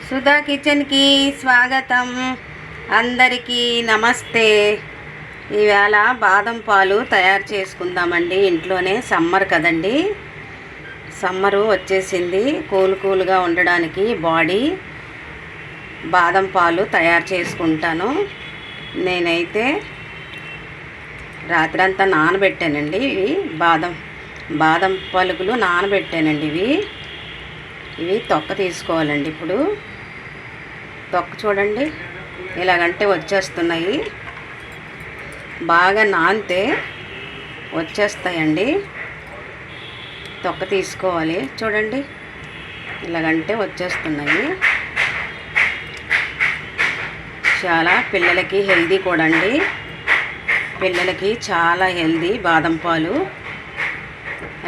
సుధా కిచెన్కి స్వాగతం. అందరికీ నమస్తే. ఈవేళ బాదం పాలు తయారు చేసుకుందామండి ఇంట్లోనే. సమ్మర్ కదండి, సమ్మరు వచ్చేసింది. కూల్గా ఉండడానికి బాడీ బాదం పాలు తయారు చేసుకుంటాను. నేనైతే రాత్రంతా నానబెట్టానండి. ఇవి బాదం పలుకులు నానబెట్టానండి. ఇవి తొక్క తీసుకోవాలండి. ఇప్పుడు తొక్క చూడండి, ఇలాగంటే వచ్చేస్తున్నాయి. బాగా నానితే వచ్చేస్తాయండి. తొక్క తీసుకోవాలి. చూడండి, ఇలాగంటే వచ్చేస్తున్నాయి. చాలా పిల్లలకి హెల్దీ కూడా అండి. పిల్లలకి చాలా హెల్దీ బాదం పాలు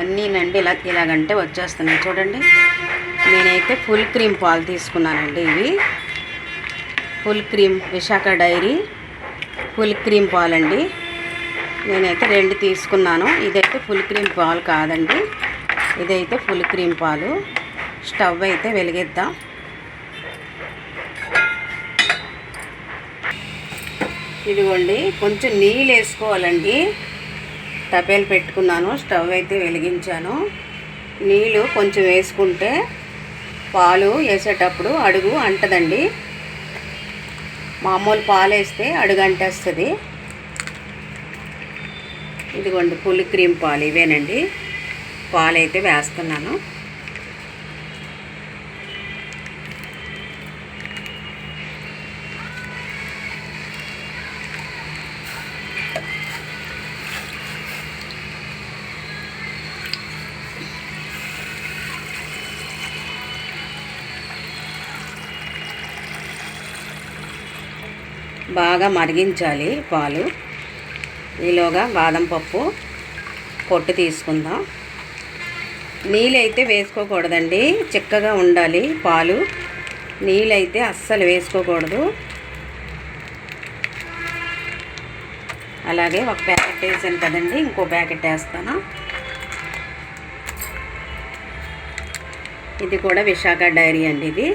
అన్నీనండి. ఇలాగంటే వచ్చేస్తున్నాయి. చూడండి, నేనైతే ఫుల్ క్రీమ్ పాలు తీసుకున్నానండి. ఇవి full cream, Visakha dairy full cream పాలండి. నేనైతే 2 తీసుకున్నాను. ఇదైతే ఫుల్ క్రీమ్ పాలు కాదండి, ఇదైతే ఫుల్ క్రీమ్ పాలు. స్టవ్ అయితే వెలిగిద్దాం. ఇదిగోండి, కొంచెం నీళ్ళు వేసుకోవాలండి. తపేలు పెట్టుకున్నాను, స్టవ్ అయితే వెలిగించాను. నీళ్ళు కొంచెం వేసుకుంటే పాలు వేసేటప్పుడు అడుగు అంటదండి. మామూలు పాలు వేస్తే అడుగు అంటేస్తుంది. ఇదిగోండి, ఫుల్ క్రీమ్ పాలు ఇవేనండి. పాలు అయితే వేస్తున్నాను. బాగా మరిగించాలి పాలు. ఈలోగా బాదం పప్పు పొట్టు తీసుకుందాం. నీళ్ళైతే వేసుకోకూడదండి, చిక్కగా ఉండాలి పాలు. నీళ్ళైతే అస్సలు వేసుకోకూడదు. అలాగే ఒక ప్యాకెట్ వేసాను కదండి, ఇంకో ప్యాకెట్ వేస్తాను. ఇది కూడా విశాఖ డైరీ అండి. ఇది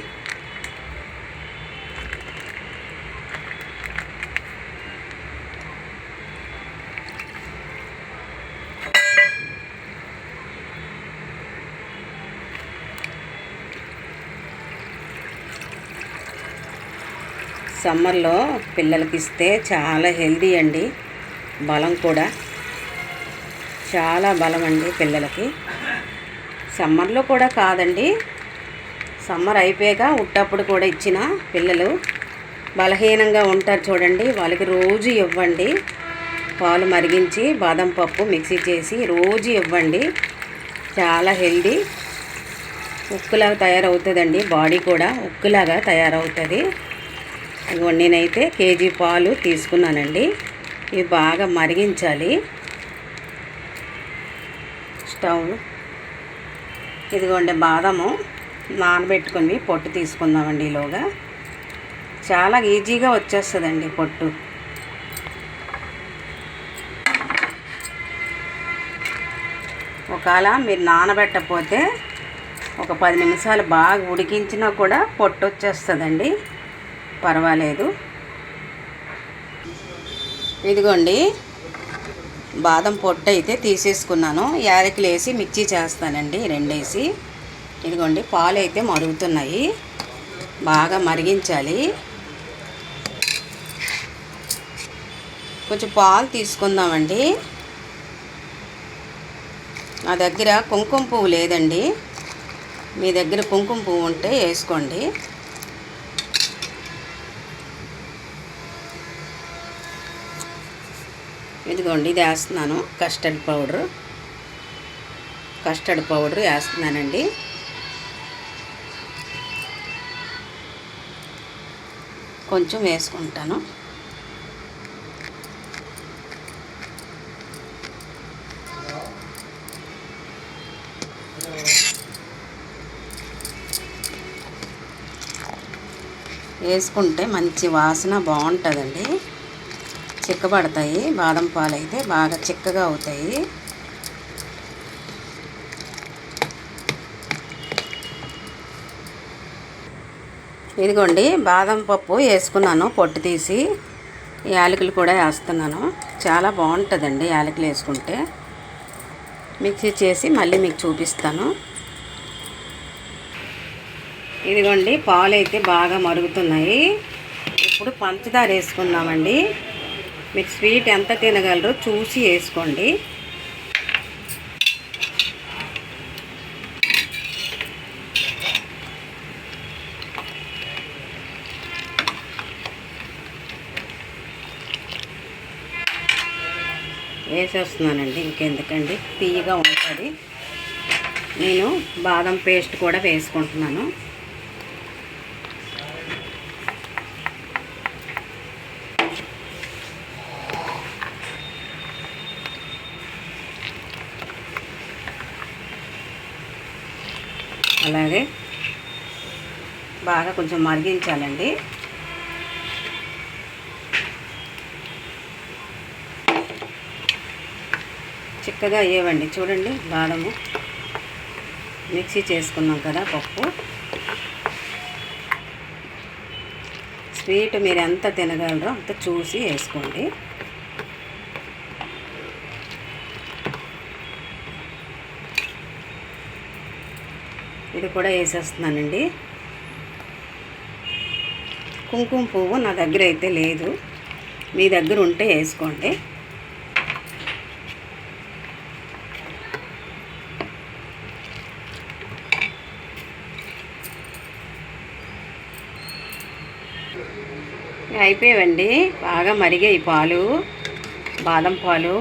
సమ్మర్లో పిల్లలకి ఇస్తే చాలా హెల్దీ అండి. బలం కూడా చాలా బలం అండి పిల్లలకి. సమ్మర్లో కూడా కాదండి, సమ్మర్ అయిపోయాక ఉట్టప్పుడు కూడా ఇచ్చిన పిల్లలు బలహీనంగా ఉంటారు చూడండి, వాళ్ళకి రోజు ఇవ్వండి. పాలు మరిగించి బాదం పప్పు మిక్సీ చేసి రోజు ఇవ్వండి. చాలా హెల్దీ. ఉక్కులాగా తయారవుతుందండి, బాడీ కూడా ఉక్కులాగా తయారవుతుంది. ఇదిగోండి, నేనైతే కేజీ పాలు తీసుకున్నానండి. ఇవి బాగా మరిగించాలి. స్టవ్ ఇదిగోండి, బాదము నానబెట్టుకుని పొట్టు తీసుకుందామండి. ఈలోగా చాలా ఈజీగా వచ్చేస్తుందండి పొట్టు. ఒకవేళ మీరు నానబెట్టకపోతే ఒక 10 నిమిషాలు బాగా ఉడికించినా కూడా పొట్టు వచ్చేస్తుందండి, పర్వాలేదు. ఇదిగోండి, బాదం పొట్టు అయితే తీసేసుకున్నాను. యాలకులు వేసి మిక్సీ చేస్తానండి, 2 వేసి. ఇదిగోండి, పాలు అయితే మరుగుతున్నాయి. బాగా మరిగించాలి. కొంచెం పాలు తీసుకుందామండి. నా దగ్గర కుంకుమ పువ్వు లేదండి, మీ దగ్గర కుంకుమ పువ్వు ఉంటే వేసుకోండి. ఇదిగోండి, ఇది వేస్తున్నాను. కస్టర్డ్ పౌడర్ వేస్తున్నానండి. కొంచెం వేసుకుంటాను. వేసుకుంటే మంచి వాసన బాగుంటుందండి. చిక్కబడతాయి బాదం పాలు అయితే, బాగా చిక్కగా అవుతాయి. ఇదిగోండి బాదం పప్పు వేసుకున్నాను, పొట్టు తీసి యాలకులు కూడా వేస్తున్నాను. చాలా బాగుంటుందండి యాలకులు వేసుకుంటే. మిక్సీ చేసి మళ్ళీ మీకు చూపిస్తాను. ఇదిగోండి పాలు అయితే బాగా మరుగుతున్నాయి. ఇప్పుడు పంచదార వేసుకుందామండి. మీరు స్వీట్ ఎంత తినగలరో చూసి వేసుకోండి. వేసేస్తున్నానండి, ఇంకెందుకండి, తీయగా ఉంటుంది. నేను బాదం పేస్ట్ కూడా వేసుకుంటున్నాను. అలాగే బాగా కొంచెం మరిగించాలండి. చిక్కగా అయ్యేవండి. చూడండి, బాదము మిక్సీ చేసుకున్నాం కదా పప్పు. స్వీట్ మీరు ఎంత తినగలరో అంత చూసి వేసుకోండి. ఇది కూడా వేసేస్తున్నానండి. కుంకుమ పువ్వు నా దగ్గర అయితే లేదు, మీ దగ్గర ఉంటే వేసుకోండి. అయిపోయావండి, బాగా మరిగాయి పాలు, బాదం పాలు.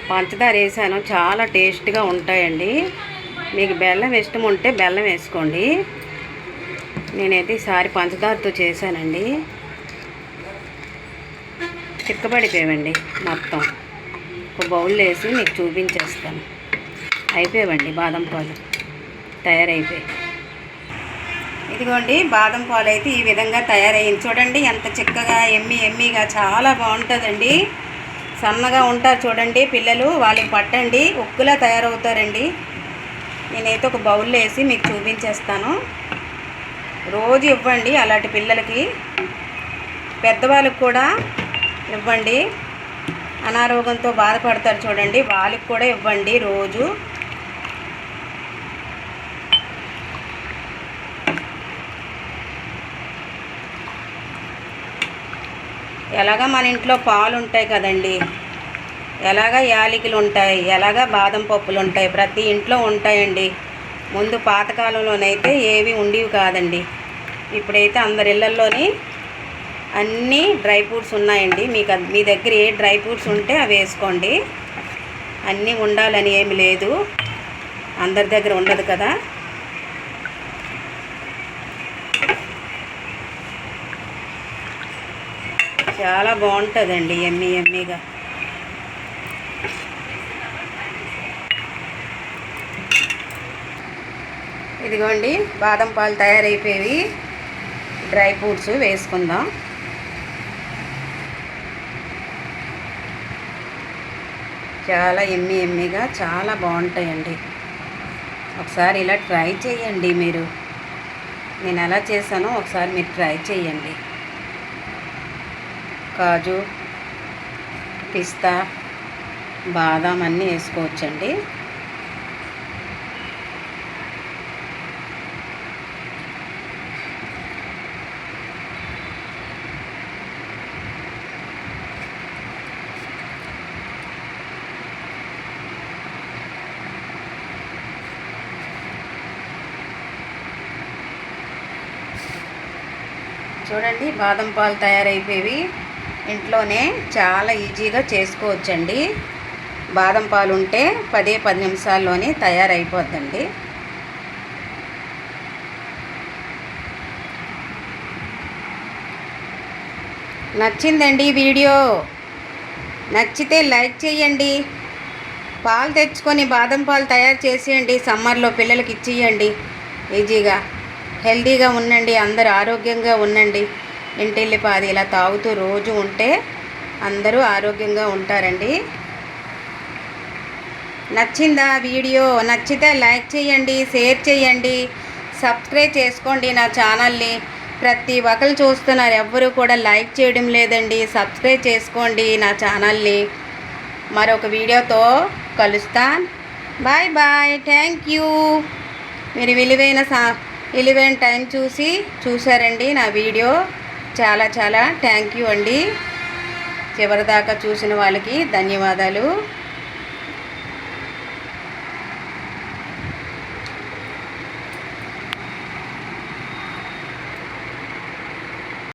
పంచదార వేసాను, చాలా టేస్ట్గా ఉంటాయండి. మీకు బెల్లం ఇష్టం ఉంటే బెల్లం వేసుకోండి. నేనైతే ఈసారి పంచదారతో చేశానండి. చిక్కబడిపోయావండి మొత్తం. ఒక బౌల్లో వేసి మీకు చూపించేస్తాను. అయిపోయావండి బాదం పాలు తయారైపోయాయి. ఇదిగోండి బాదం పాలు అయితే ఈ విధంగా తయారయ్యింది. చూడండి ఎంత చిక్కగా ఎమ్మీగా చాలా బాగుంటుందండి. సన్నగా ఉంటారు చూడండి పిల్లలు, వాళ్ళకి పట్టండి, ఉక్కులా తయారవుతారండి. నేనైతే ఒక బౌల్లో వేసి మీకు చూపించేస్తాను. రోజు ఇవ్వండి అలాంటి పిల్లలకి. పెద్దవాళ్ళకి కూడా ఇవ్వండి, అనారోగ్యంతో బాధపడతారు చూడండి, వాళ్ళకి కూడా ఇవ్వండి రోజు. ఎలాగా మన ఇంట్లో పాలు ఉంటాయి కదండి, ఎలాగా యాలకులు ఉంటాయి, ఎలాగా బాదం పప్పులు ఉంటాయి, ప్రతి ఇంట్లో ఉంటాయండి. ముందు పాతకాలంలోనైతే ఏవి ఉండేవి కాదండి. ఇప్పుడైతే అందరి ఇళ్ళల్లోని అన్నీ డ్రై ఫ్రూట్స్ ఉన్నాయండి. మీ దగ్గర ఏ డ్రై ఫ్రూట్స్ ఉంటే అవి వేసుకోండి. అన్నీ ఉండాలని ఏమి లేదు, అందరి దగ్గర ఉండదు కదా. చాలా బాగుంటుందండి ఎమ్మీగా. ఇదిగోండి బాదం పాలు తయారైపోయి, డ్రై ఫ్రూట్స్ వేసుకుందాం. చాలా ఎమ్మీగా చాలా బాగుంటాయండి. ఒకసారి ఇలా ట్రై చేయండి మీరు. నేను ఎలా చేశానో ఒకసారి మీరు ట్రై చేయండి. కాజు, పిస్తా, బాదాం అన్నీ వేసుకోవచ్చండి. చూడండి బాదం పాలు తయారైపోయి, ఇంట్లోనే చాలా ఈజీగా చేసుకోవచ్చండి. బాదం పాలు ఉంటే 10 నిమిషాల్లోనే తయారైపోద్దండి. నచ్చిందండి వీడియో? నచ్చితే లైక్ చేయండి. పాలు తెచ్చుకొని బాదం పాలు తయారు చేసేయండి. సమ్మర్లో పిల్లలకి ఇచ్చేయండి. ఈజీగా హెల్తీగా ఉండండి, అందరూ ఆరోగ్యంగా ఉండండి. ఇంటిల్లిపాది ఇలా తాగుతూ రోజు ఉంటే అందరూ ఆరోగ్యంగా ఉంటారండి. నచ్చిందా వీడియో? నచ్చితే లైక్ చేయండి, షేర్ చేయండి, సబ్స్క్రైబ్ చేసుకోండి నా ఛానల్ని. ప్రతి ఒక్కరు చూస్తున్నారు, ఎవ్వరూ కూడా లైక్ చేయడం లేదండి. సబ్స్క్రైబ్ చేసుకోండి నా ఛానల్ని. మరొక వీడియోతో కలుస్తాను. Bye bye. Thank you. మీరు విలువైన టైం చూసారండి నా వీడియో. చాలా చాలా థ్యాంక్ యూ అండి. చివరిదాకా చూసిన వాళ్ళకి ధన్యవాదాలు.